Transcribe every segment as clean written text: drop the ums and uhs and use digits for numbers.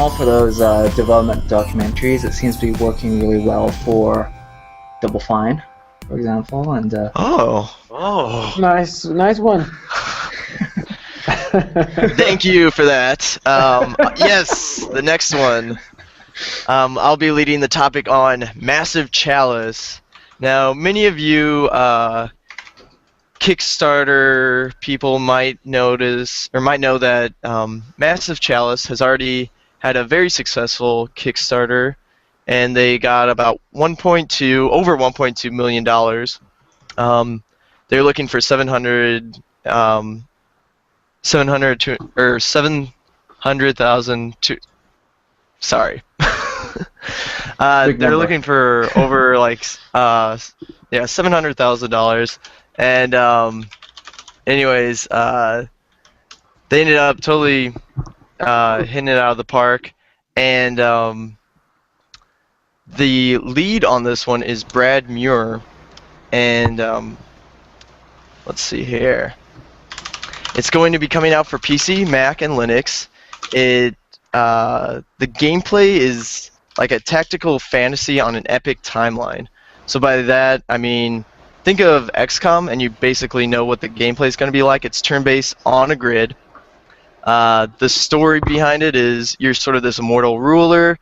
all for those development documentaries. It seems to be working really well for Double Fine, for example. And nice one. Thank you for that. Yes, the next one. I'll be leading the topic on Massive Chalice. Now, many of you Kickstarter people might notice or might know that Massive Chalice has already had a very successful Kickstarter, and they got about over $1.2 million. They're looking for 700,000 to. Sorry. They're looking for over $700,000, and anyways, they ended up totally hitting it out of the park, and the lead on this one is Brad Muir, and let's see here. It's going to be coming out for PC, Mac, and Linux. The gameplay is like a tactical fantasy on an epic timeline. So by that, I mean, think of XCOM, and you basically know what the gameplay is going to be like. It's turn-based on a grid. The story behind it is you're sort of this immortal ruler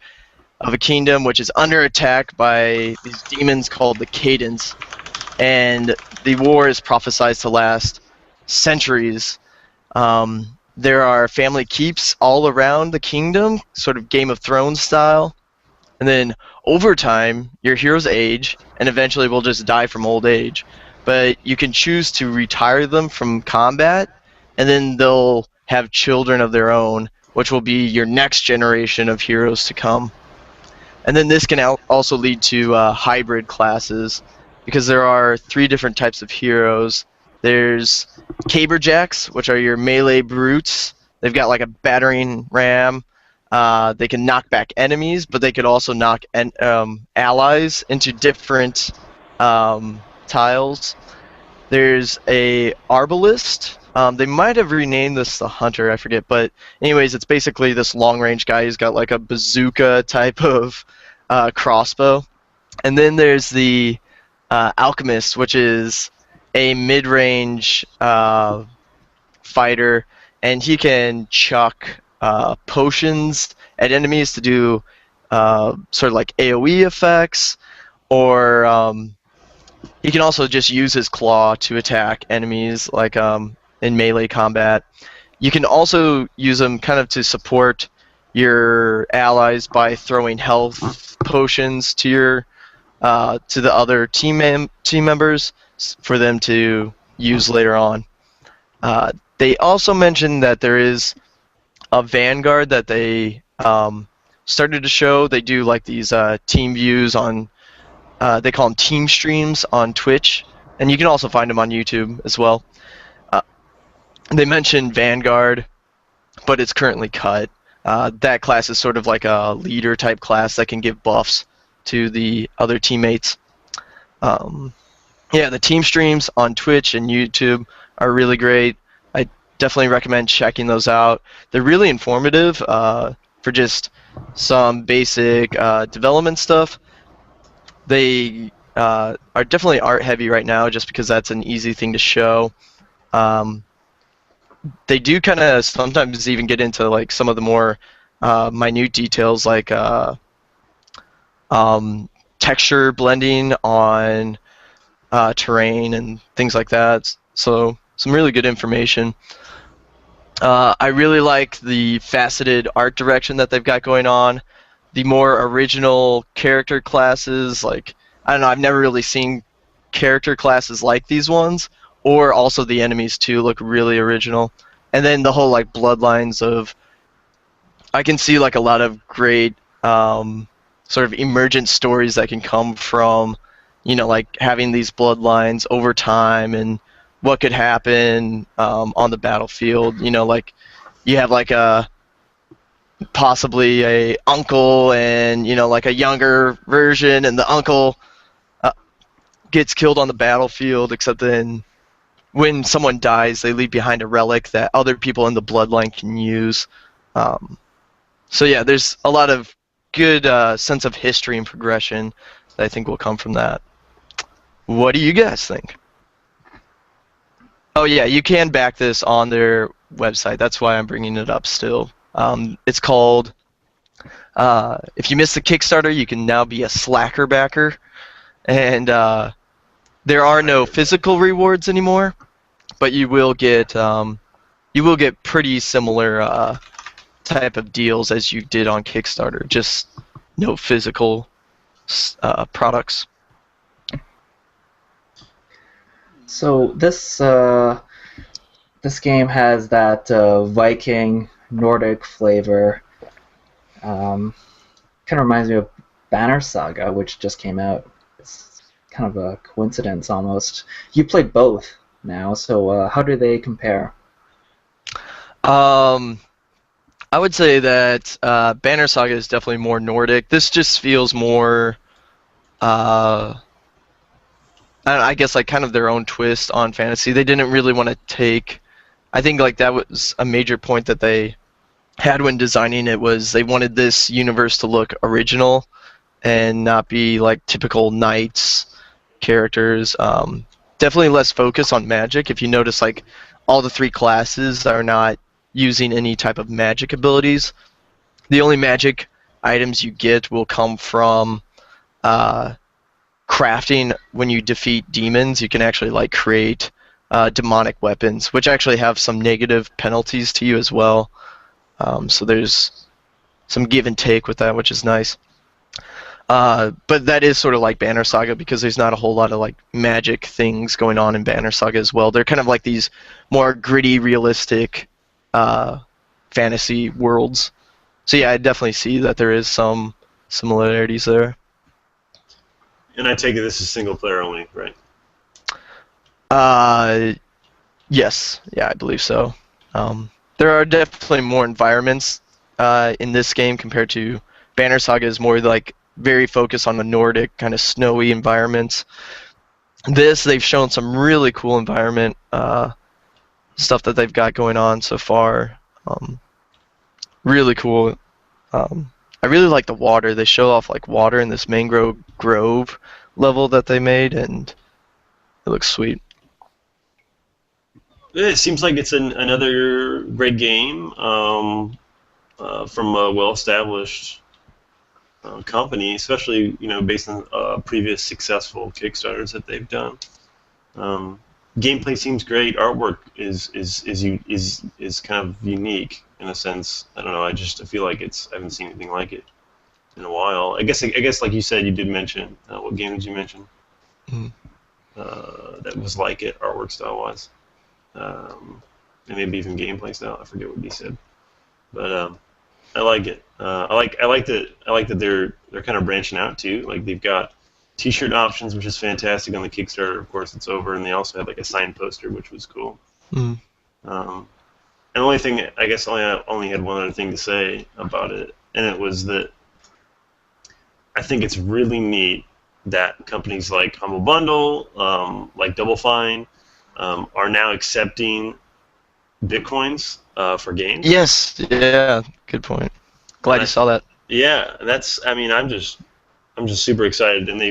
of a kingdom which is under attack by these demons called the Cadence. And the war is prophesied to last centuries. There are family keeps all around the kingdom, sort of Game of Thrones style. And then over time, your heroes age, and eventually will just die from old age. But you can choose to retire them from combat, and then they'll have children of their own, which will be your next generation of heroes to come. And then this can also lead to hybrid classes, because there are 3 different types of heroes. There's Caberjacks, which are your melee brutes. They've got like a battering ram. They can knock back enemies, but they could also knock allies into different tiles. There's a Arbalist. They might have renamed this the Hunter, I forget. But anyways, it's basically this long-range guy who's got like a bazooka type of crossbow. And then there's the Alchemist, which is a mid-range fighter, and he can chuck potions at enemies to do sort of like AoE effects, or he can also just use his claw to attack enemies like in melee combat. You can also use him kind of to support your allies by throwing health potions to your to the other team members for them to use later on. They also mentioned that there is a Vanguard that they started to show. They do like these team views on, they call them team streams on Twitch, and you can also find them on YouTube as well. They mentioned Vanguard, but it's currently cut. That class is sort of like a leader type class that can give buffs to the other teammates. Yeah, the team streams on Twitch and YouTube are really great. I definitely recommend checking those out. They're really informative for just some basic development stuff. They are definitely art heavy right now just because that's an easy thing to show. They do kind of sometimes even get into like some of the more minute details like texture blending on terrain and things like that. So some really good information. I really like the faceted art direction that they've got going on. The more original character classes, like, I don't know, I've never really seen character classes like these ones, or also the enemies too look really original. And then the whole like bloodlines of, I can see like a lot of great sort of emergent stories that can come from, you know, like having these bloodlines over time and what could happen on the battlefield. You know, like you have like a possibly a uncle and, you know, like a younger version, and the uncle gets killed on the battlefield, except then when someone dies, they leave behind a relic that other people in the bloodline can use. So yeah, there's a lot of good sense of history and progression that I think will come from that. What do you guys think? Oh yeah, you can back this on their website. That's why I'm bringing it up still. It's called, if you missed the Kickstarter, you can now be a Slacker backer. And there are no physical rewards anymore, but you will get pretty similar type of deals as you did on Kickstarter, just no physical products. So this game has that Viking Nordic flavor. Kind of reminds me of Banner Saga, which just came out. It's kind of a coincidence almost. You played both now, so how do they compare? I would say that Banner Saga is definitely more Nordic. This just feels more, I guess, like kind of their own twist on fantasy. They didn't really want to take. I think like that was a major point that they had when designing it, was they wanted this universe to look original and not be like typical knights characters. Definitely less focus on magic. If you notice, like all the 3 classes are not using any type of magic abilities. The only magic items you get will come from crafting. When you defeat demons, you can actually like create demonic weapons, which actually have some negative penalties to you as well. So there's some give and take with that, which is nice. But that is sort of like Banner Saga, because there's not a whole lot of like magic things going on in Banner Saga as well. They're kind of like these more gritty, realistic fantasy worlds. So yeah, I definitely see that there is some similarities there. And I take it this is single player only, right? Yes. Yeah, I believe so. There are definitely more environments in this game compared to Banner Saga. Is more like very focused on the Nordic kind of snowy environments. They've shown some really cool environment stuff that they've got going on so far. Really cool. I really like the water. They show off like water in this mangrove grove level that they made, and it looks sweet. It seems like it's another great game from a well-established company, especially based on previous successful Kickstarters that they've done. Gameplay seems great. Artwork is kind of unique in a sense. I don't know. I feel like I haven't seen anything like it in a while. I guess like you said, you did mention what game did you mention? That was like it, artwork style wise. And maybe even gameplay style. I forget what he said, but I like it. I like that they're kind of branching out too. Like they've got T-shirt options, which is fantastic on the Kickstarter. Of course, it's over, and they also had like a signed poster, which was cool. And the only thing, I guess, I only had one other thing to say about it, and it was that I think it's really neat that companies like Humble Bundle, like Double Fine, are now accepting Bitcoins for games. Yes, yeah, good point. Glad you saw that. Yeah, I'm just super excited, and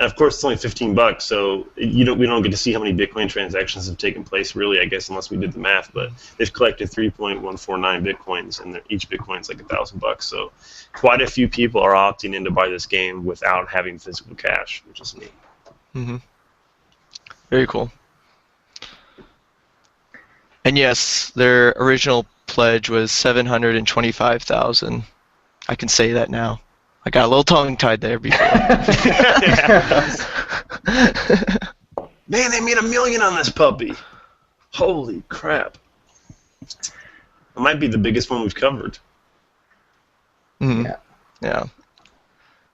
of course it's only $15, so we don't get to see how many Bitcoin transactions have taken place, really, I guess, unless we did the math. But they've collected 3.149 Bitcoins, and each Bitcoin's like $1,000. So quite a few people are opting in to buy this game without having physical cash, which is neat. Very cool. And yes, their original pledge was 725,000. I can say that now. I got a little tongue-tied there before. Man, they made $1 million on this puppy. Holy crap. It might be the biggest one we've covered. Yeah.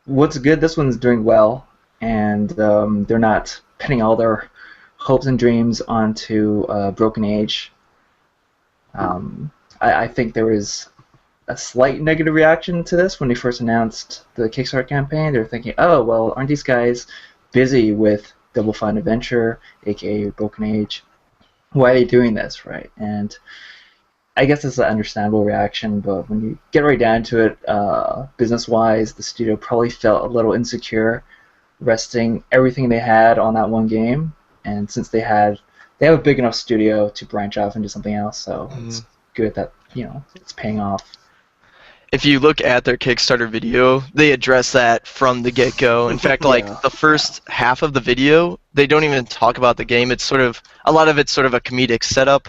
What's good, this one's doing well, and they're not pinning all their hopes and dreams onto Broken Age. I think there was a slight negative reaction to this when they first announced the Kickstarter campaign. They were thinking, oh, well, aren't these guys busy with Double Fine Adventure, aka Broken Age? Why are they doing this, right? And I guess it's an understandable reaction, but when you get right down to it, business-wise, the studio probably felt a little insecure, resting everything they had on that one game. And since they have a big enough studio to branch off into something else, so it's good that it's paying off. If you look at their Kickstarter video, they address that from the get-go. In fact, like the first half of the video, they don't even talk about the game. It's sort of a lot of it's sort of a comedic setup,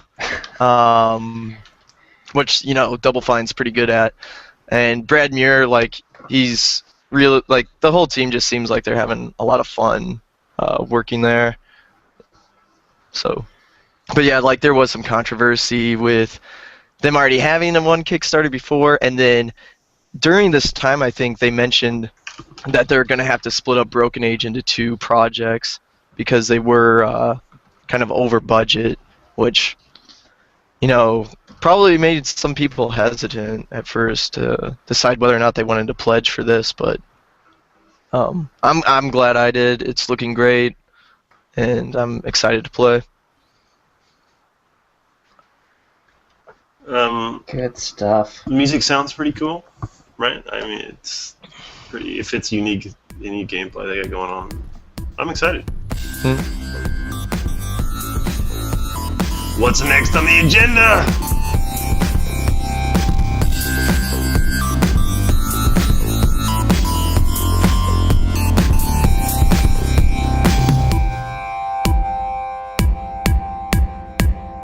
which Double Fine's pretty good at. And Brad Muir, like he's real. Like the whole team just seems like they're having a lot of fun working there. So, but yeah, like there was some controversy with them already having one Kickstarter before, and then during this time, I think they mentioned that they're going to have to split up Broken Age into 2 projects because they were kind of over budget, which probably made some people hesitant at first to decide whether or not they wanted to pledge for this. But I'm glad I did. It's looking great, and I'm excited to play. Good stuff. Music sounds pretty cool, right? I mean, it's pretty. If it's unique gameplay they got going on, I'm excited. What's next on the agenda?